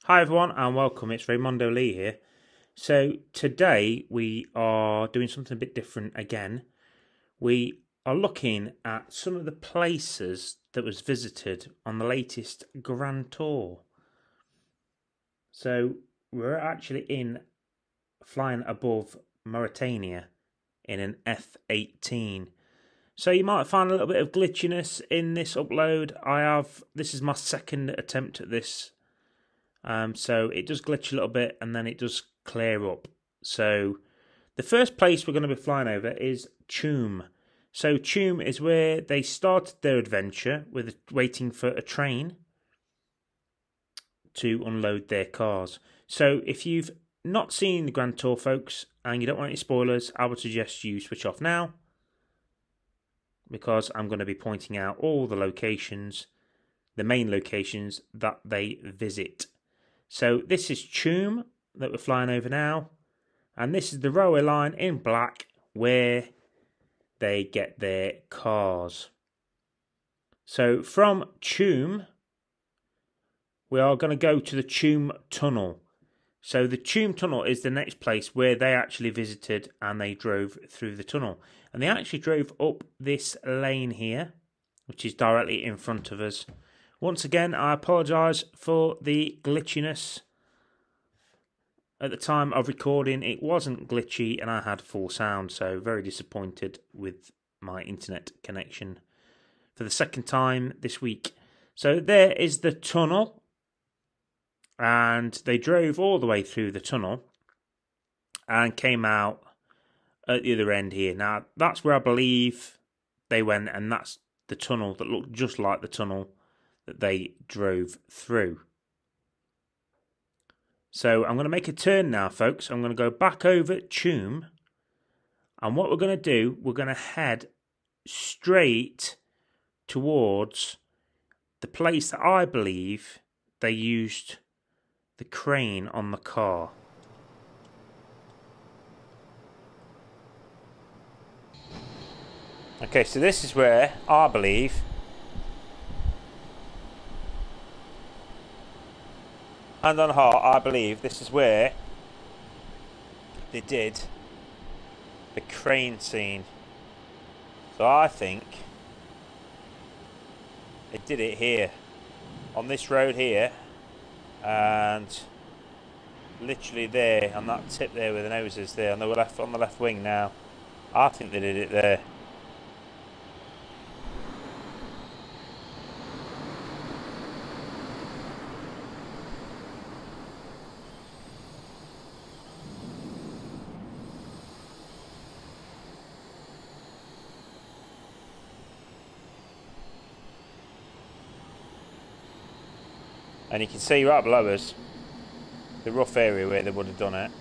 Hi everyone and welcome, it's Raymondo Lee here. So today we are doing something a bit different again. We are looking at some of the places that was visited on the latest Grand Tour. So we're actually flying above Mauritania in an F-18. So you might find a little bit of glitchiness in this upload. This is my second attempt at this. So it does glitch a little bit and then it does clear up. So the first place we're going to be flying over is Choum. So Choum is where they started their adventure with waiting for a train to unload their cars. So if you've not seen the Grand Tour, folks, and you don't want any spoilers, I would suggest you switch off now, because I'm going to be pointing out all the locations, the main locations that they visit. So this is Choum that we're flying over now, and this is the railway line in black where they get their cars. So from Choum we are going to go to the Choum Tunnel. So the Choum Tunnel is the next place where they actually visited and they drove through the tunnel. And they actually drove up this lane here, which is directly in front of us. Once again, I apologise for the glitchiness. At the time of recording, it wasn't glitchy and I had full sound, so very disappointed with my internet connection for the second time this week. So there is the tunnel, and they drove all the way through the tunnel and came out at the other end here. Now, that's where I believe they went, and that's the tunnel that looked just like the tunnel that they drove through. So I'm going to make a turn now, folks. I'm going to go back over Choum, and what we're going to do, we're going to head straight towards the place that I believe they used the crane on the car. Okay, so this is where I believe hand on heart, I believe this is where they did the crane scene. So I think they did it here, on this road here, and literally there, on that tip there with the noses there, on the left wing now. I think they did it there. And you can see right below us the rough area where they would have done it.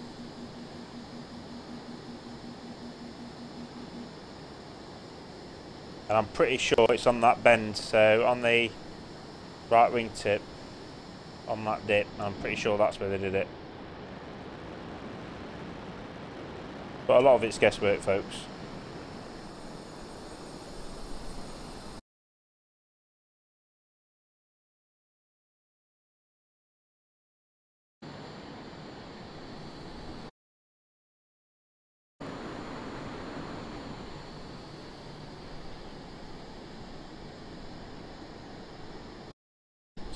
And I'm pretty sure it's on that bend, so on the right wing tip, on that dip, I'm pretty sure that's where they did it. But a lot of it's guesswork, folks.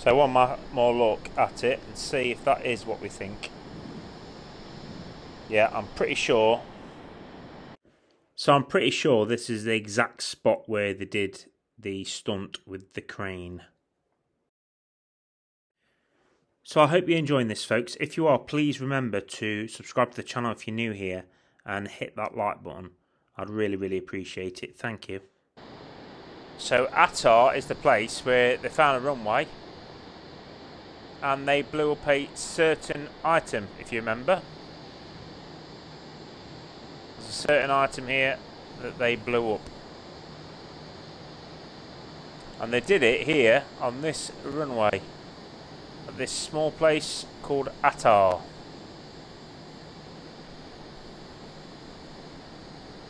So one more look at it and see if that is what we think. Yeah, I'm pretty sure. So I'm pretty sure this is the exact spot where they did the stunt with the crane. So I hope you're enjoying this, folks. If you are, please remember to subscribe to the channel if you're new here and hit that like button. I'd really appreciate it. Thank you. So Atar is the place where they found a runway and they blew up a certain item, if you remember. There's a certain item here that they blew up. And they did it here on this runway at this small place called Atar.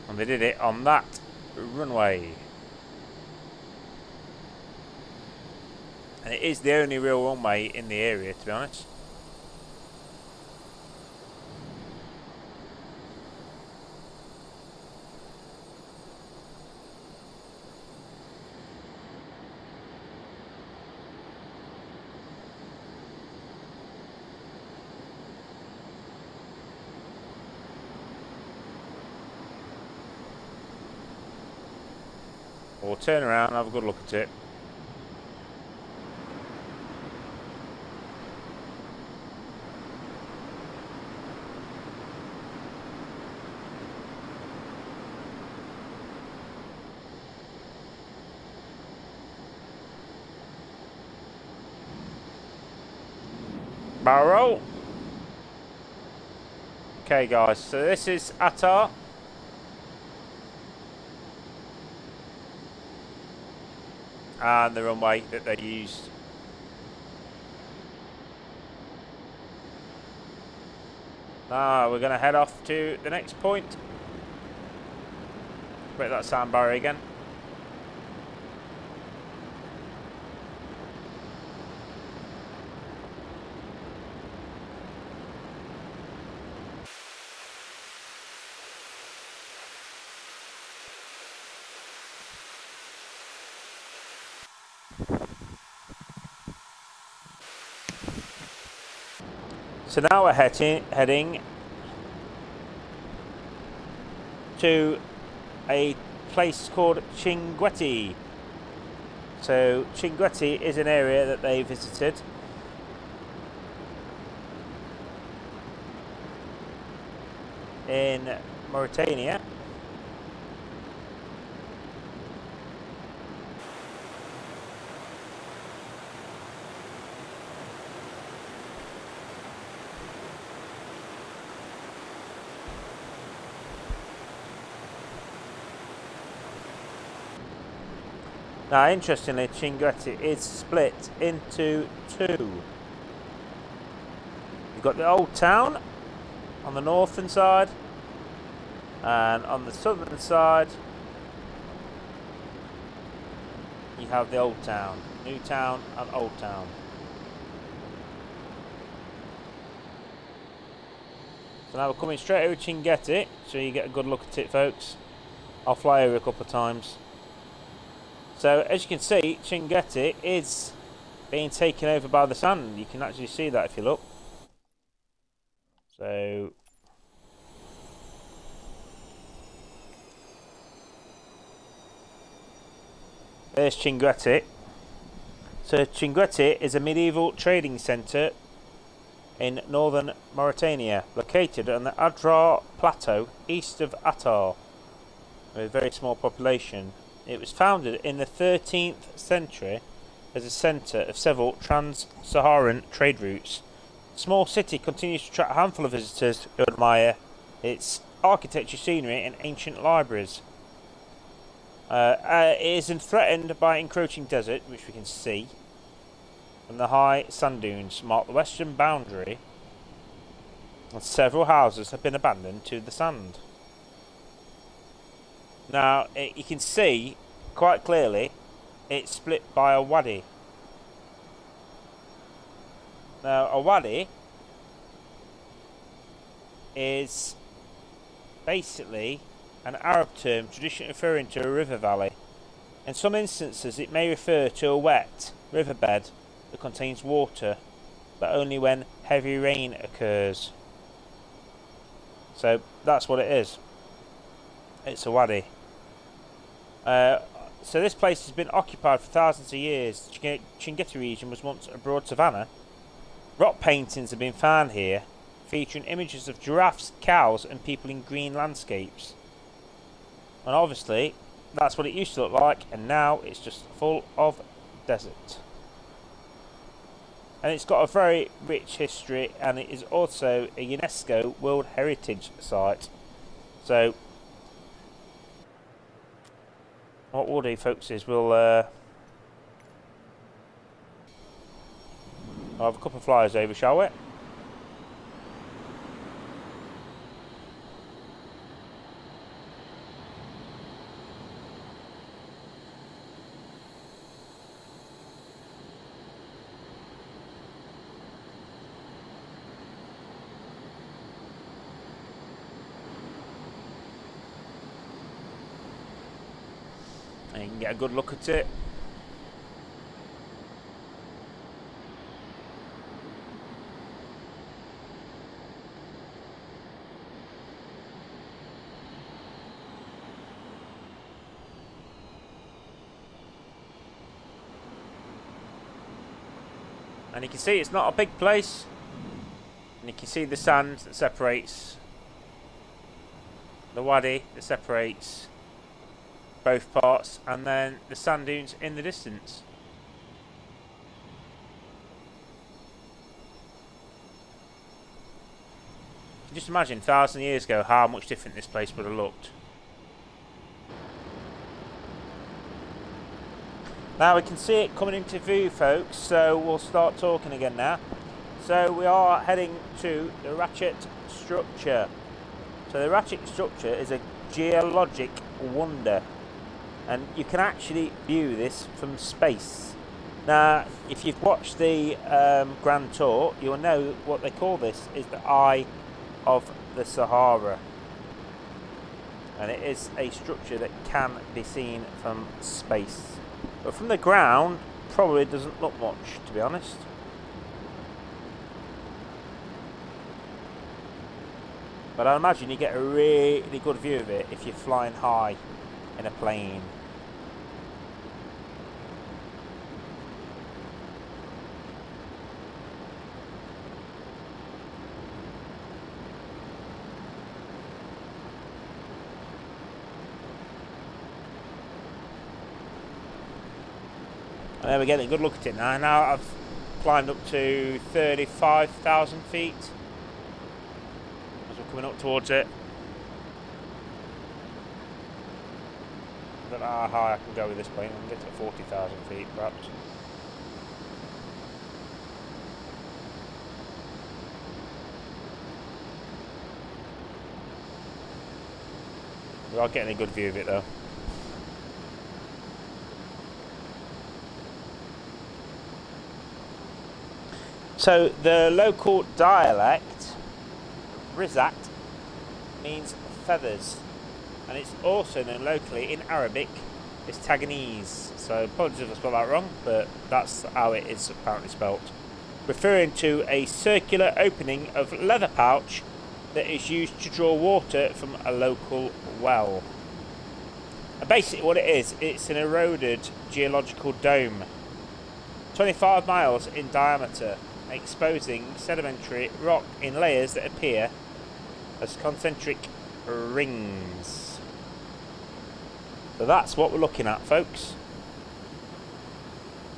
And they did it on that runway. And it is the only real runway in the area, to be honest. Or turn around and have a good look at it. Barrel roll. Okay guys, so this is Atar. And the runway that they used. Now we're going to head off to the next point. Break that sound barrier again. So now we're heading to a place called CHINGUETTI. So CHINGUETTI is an area that they visited. In Mauritania. Now, interestingly, CHINGUETTI is split into two. You've got the old town on the northern side, and on the southern side, you have the old town, new town, and old town. So now we're coming straight over CHINGUETTI, so you get a good look at it, folks. I'll fly over a couple of times. So as you can see, CHINGUETTI is being taken over by the sand. You can actually see that if you look. So there's CHINGUETTI. So CHINGUETTI is a medieval trading centre in northern Mauritania, located on the Atar plateau east of Atar, with a very small population. It was founded in the 13th century as a centre of several trans-Saharan trade routes. The small city continues to attract a handful of visitors who admire its architecture, scenery and ancient libraries. It is threatened by encroaching desert, which we can see, and the high sand dunes mark the western boundary, and several houses have been abandoned to the sand. Now, you can see quite clearly it's split by a wadi. Now, a wadi is basically an Arab term traditionally referring to a river valley. In some instances, it may refer to a wet riverbed that contains water, but only when heavy rain occurs. So that's what it is. It's a wadi. So this place has been occupied for thousands of years. The CHINGUETTI region was once a broad savanna. Rock paintings have been found here, featuring images of giraffes, cows and people in green landscapes. And obviously, that's what it used to look like, and now it's just full of desert. And it's got a very rich history, and it is also a UNESCO World Heritage Site. So what we'll do, folks, is we'll have a couple of flyers over, shall we? And you can get a good look at it. And you can see it's not a big place. And you can see the sand that separates the wadi, that separates both parts, and then the sand dunes in the distance. You can just imagine 1,000 years ago how much different this place would have looked. Now we can see it coming into view, folks, so we'll start talking again now. So we are heading to the Ratchet structure. So the Ratchet structure is a geologic wonder, and you can actually view this from space. Now, if you've watched the Grand Tour, you'll know what they call this is the Eye of the Sahara. And it is a structure that can be seen from space. But from the ground, probably doesn't look much, to be honest. But I imagine you get a really good view of it if you're flying high in a plane. And there we're getting a good look at it now. Now I've climbed up to 35,000 feet. Coming up towards it. I don't know how high I can go with this plane. I can get to 40,000 feet perhaps. We are getting a good view of it though. So the local dialect, Rizat, means feathers, and it's also known locally in Arabic as Taganese. So apologies if I spelled that wrong, but that's how it is apparently spelt. Referring to a circular opening of leather pouch that is used to draw water from a local well. And basically what it is, it's an eroded geological dome, 25 miles in diameter, exposing sedimentary rock in layers that appear as concentric rings. So that's what we're looking at, folks.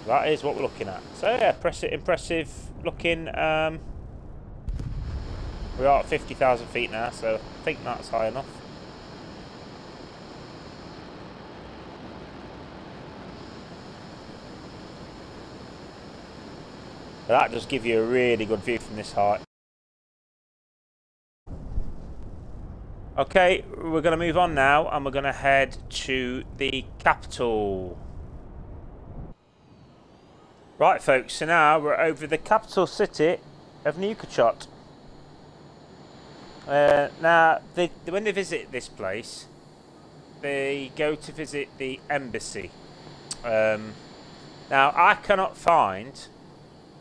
That is what we're looking at. So yeah, impressive looking. We are at 50,000 feet now, so I think that's high enough. But that does give you a really good view from this height. Okay, we're going to move on now, and we're going to head to the capital. Right, folks, so now we're over the capital city of Nouakchott. Now, when they visit this place, they go to visit the embassy. Now, I cannot find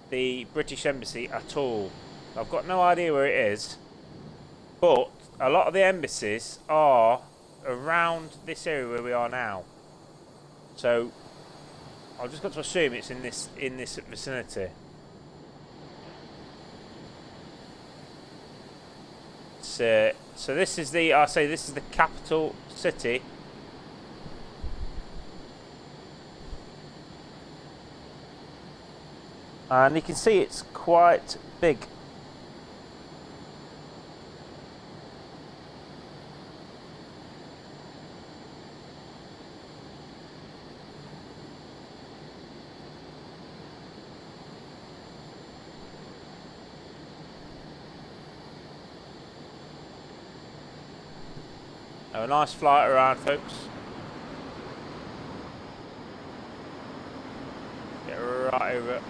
the British embassy at all. I've got no idea where it is, but a lot of the embassies are around this area where we are now. So I've just got to assume it's in this vicinity. So this is the capital city. And you can see it's quite big. Have a nice flight around, folks. Get right over it.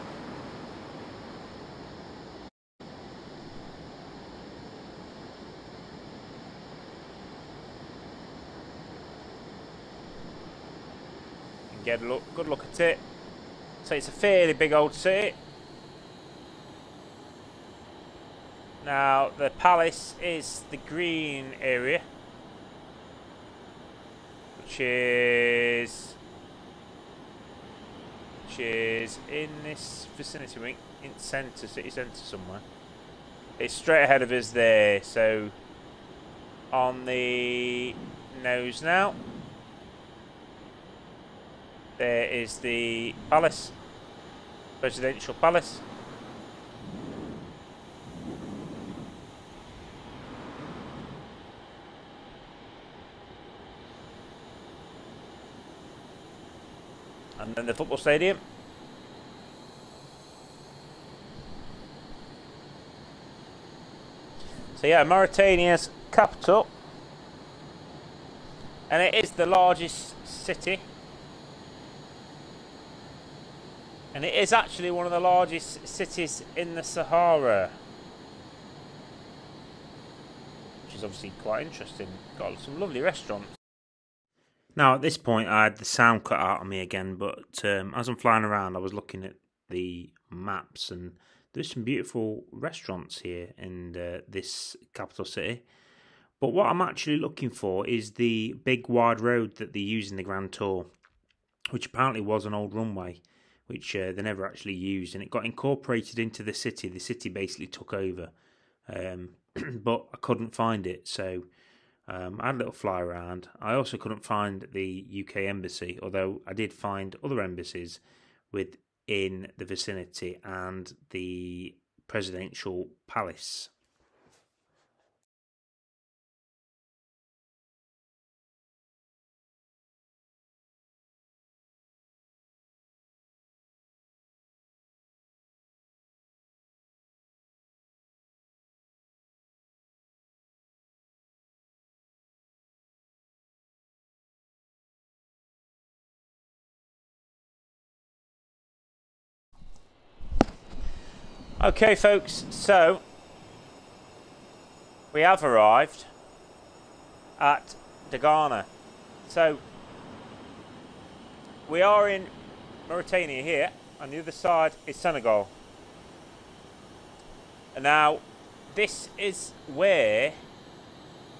And get a good look at it. So it's a fairly big old city. Now the palace is the green area, which is which is in this vicinity, I think, in centre, city centre somewhere. It's straight ahead of us there, so on the nose now. There is the palace, presidential palace. And then the football stadium. So yeah, Mauritania's capital. And it is the largest city. And it is actually one of the largest cities in the Sahara. Which is obviously quite interesting. Got some lovely restaurants. Now at this point I had the sound cut out of me again, but as I'm flying around I was looking at the maps and there's some beautiful restaurants here in this capital city. But what I'm actually looking for is the big wide road that they use in the Grand Tour, which apparently was an old runway, which they never actually used, and it got incorporated into the city. The city basically took over, but I couldn't find it, so I had a little fly around. I also couldn't find the UK embassy, although I did find other embassies within the vicinity and the presidential palace. Okay folks, so we have arrived at Dagana. So we are in Mauritania here, on the other side is Senegal. And now this is where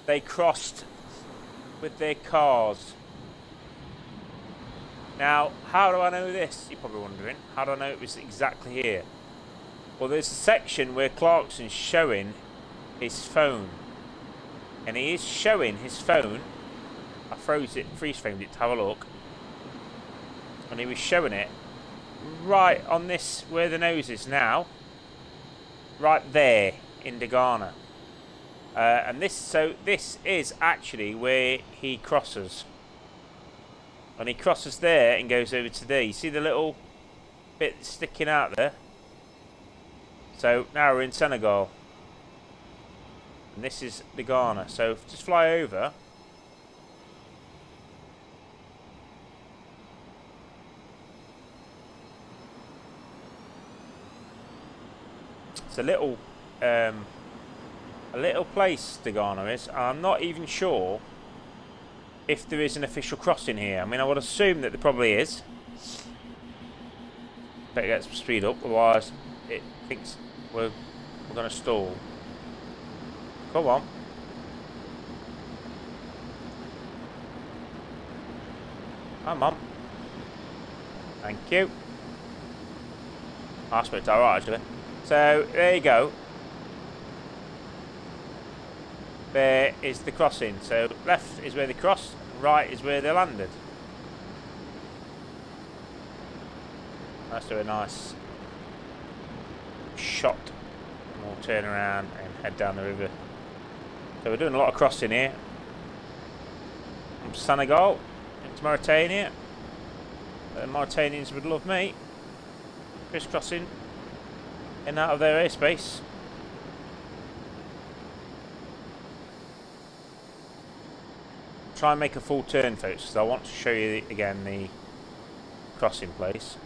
they crossed with their cars. Now how do I know this? You're probably wondering. How do I know it was exactly here? Well, there's a section where Clarkson's showing his phone. And he is showing his phone. I freeze framed it to have a look. And he was showing it right on this, where the nose is now. Right there in Dagana. And this is actually where he crosses. And he crosses there and goes over to there. You see the little bit sticking out there? So now we're in Senegal, and this is Dagana. So just fly over. It's a little place, Dagana is. I'm not even sure if there is an official crossing here. I mean, I would assume that there probably is. Better get some speed up, otherwise it thinks we're going to stall. Come on. Come on. Thank you. I spent alright actually. So there you go. There is the crossing. So left is where they crossed, right is where they landed. That's a nice shot, and we'll turn around and head down the river. So we're doing a lot of crossing here from Senegal into Mauritania. The Mauritanians would love me crisscrossing in and out of their airspace. Try and make a full turn folks, because I want to show you again the crossing place.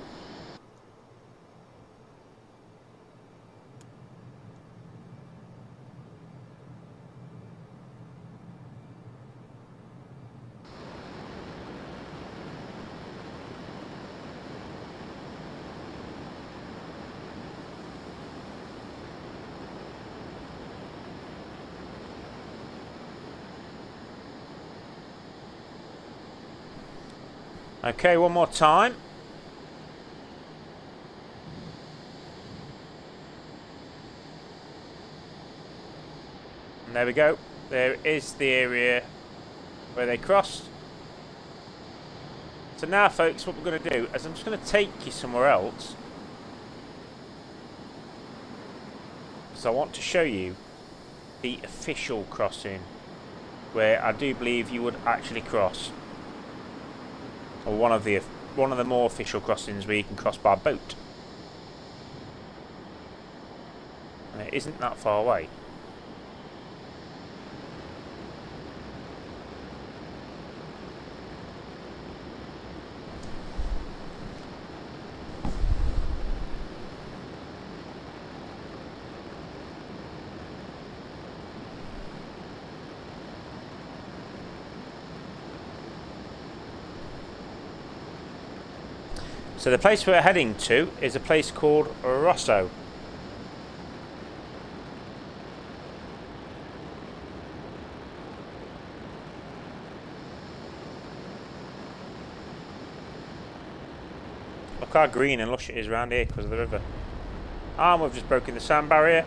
Okay, one more time. And there we go. There is the area where they crossed. So now, folks, what we're going to do is I'm just going to take you somewhere else. So I want to show you the official crossing, where I do believe you would actually cross, or one of the more official crossings where you can cross by boat, and it isn't that far away. So the place we're heading to is a place called Rosso. Look how green and lush it is around here because of the river. And we've just broken the sand barrier.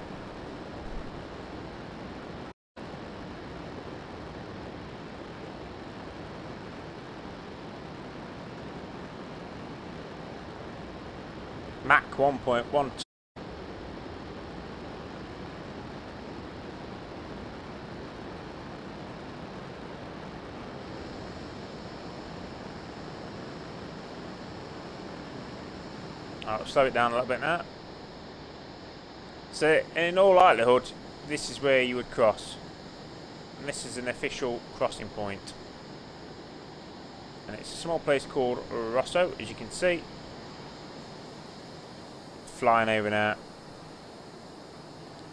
Mach 1.12. I'll slow it down a little bit now. So, in all likelihood, this is where you would cross. And this is an official crossing point. And it's a small place called Rosso, as you can see. Flying over now,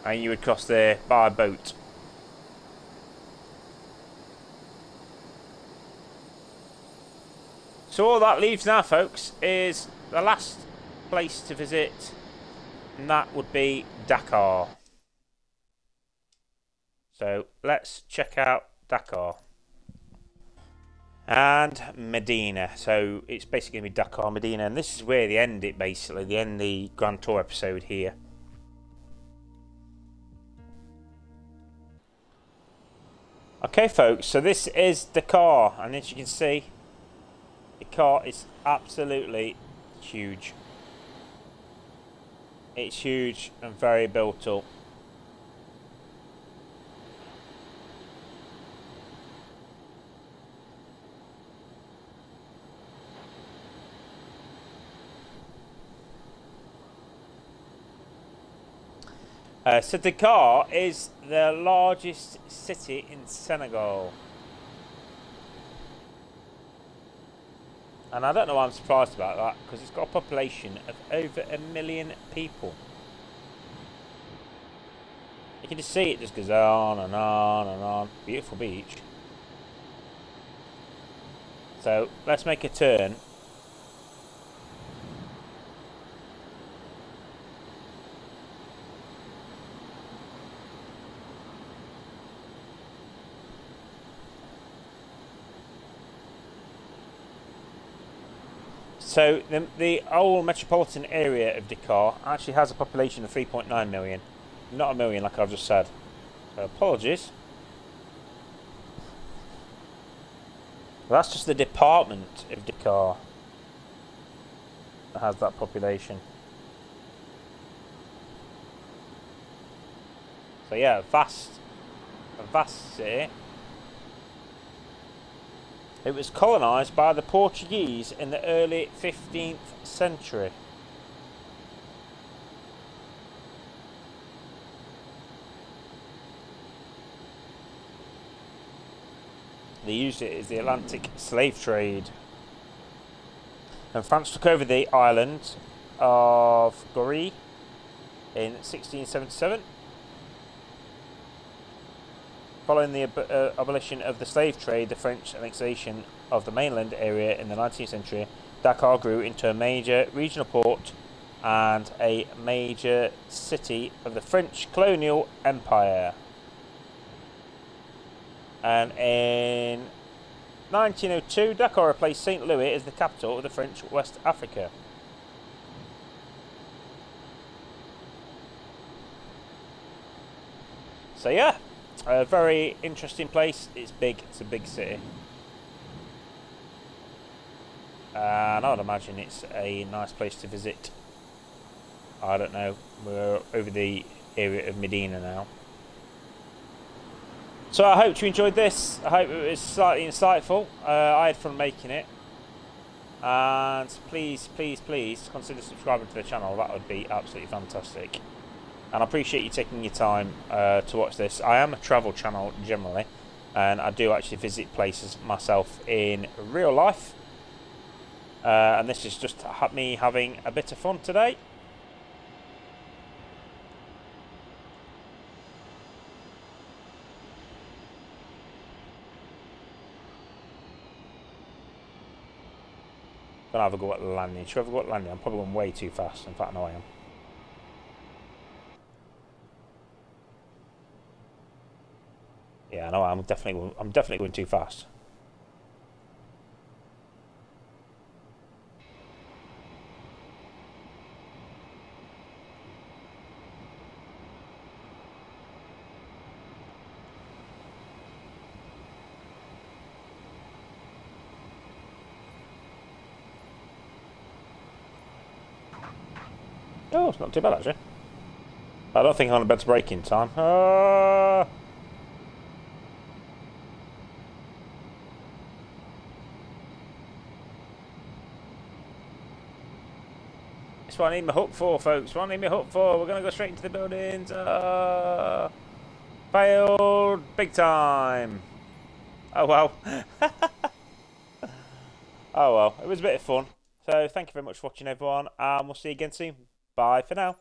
and you would cross there by boat. So all that leaves now, folks, is the last place to visit, and that would be Dakar. So let's check out Dakar. And Medina. So it's basically going to be Dakar, Medina, and this is where they end it, basically. They end the Grand Tour episode here. Okay, folks, so this is Dakar, and as you can see, Dakar is absolutely huge. It's huge and very built up. So Dakar is the largest city in Senegal. And I don't know why I'm surprised about that, because it's got a population of over 1 million people. You can just see it just goes on and on and on. Beautiful beach. So let's make a turn. So the whole metropolitan area of Dakar actually has a population of 3.9 million, not 1 million like I've just said. So apologies. Well, that's just the department of Dakar that has that population. So yeah, a vast city. It was colonised by the Portuguese in the early 15th century. They used it as the Atlantic slave trade. And France took over the island of Gorée in 1677. Following the abolition of the slave trade, the French annexation of the mainland area in the 19th century, Dakar grew into a major regional port and a major city of the French colonial empire. And in 1902, Dakar replaced St. Louis as the capital of the French West Africa. So yeah, A very interesting place. It's big. It's a big city. And I would imagine it's a nice place to visit. I don't know. We're over the area of Medina now. So I hope you enjoyed this. I hope it was slightly insightful. I had fun making it. And please, please, please consider subscribing to the channel. That would be absolutely fantastic. And I appreciate you taking your time to watch this. I am a travel channel generally, and I do actually visit places myself in real life. And this is just me having a bit of fun today. Gonna have a go at the landing. Should I have a go at the landing? I'm probably going way too fast. In fact, no, I am. Yeah, no, I'm definitely going too fast. Oh, it's not too bad actually. I don't think I'm about to brake in time. That's what I need my hook for, folks. What I need my hook for. We're going to go straight into the buildings. Failed big time. Oh, well. Oh, well. It was a bit of fun. So, thank you very much for watching, everyone. And we'll see you again soon. Bye for now.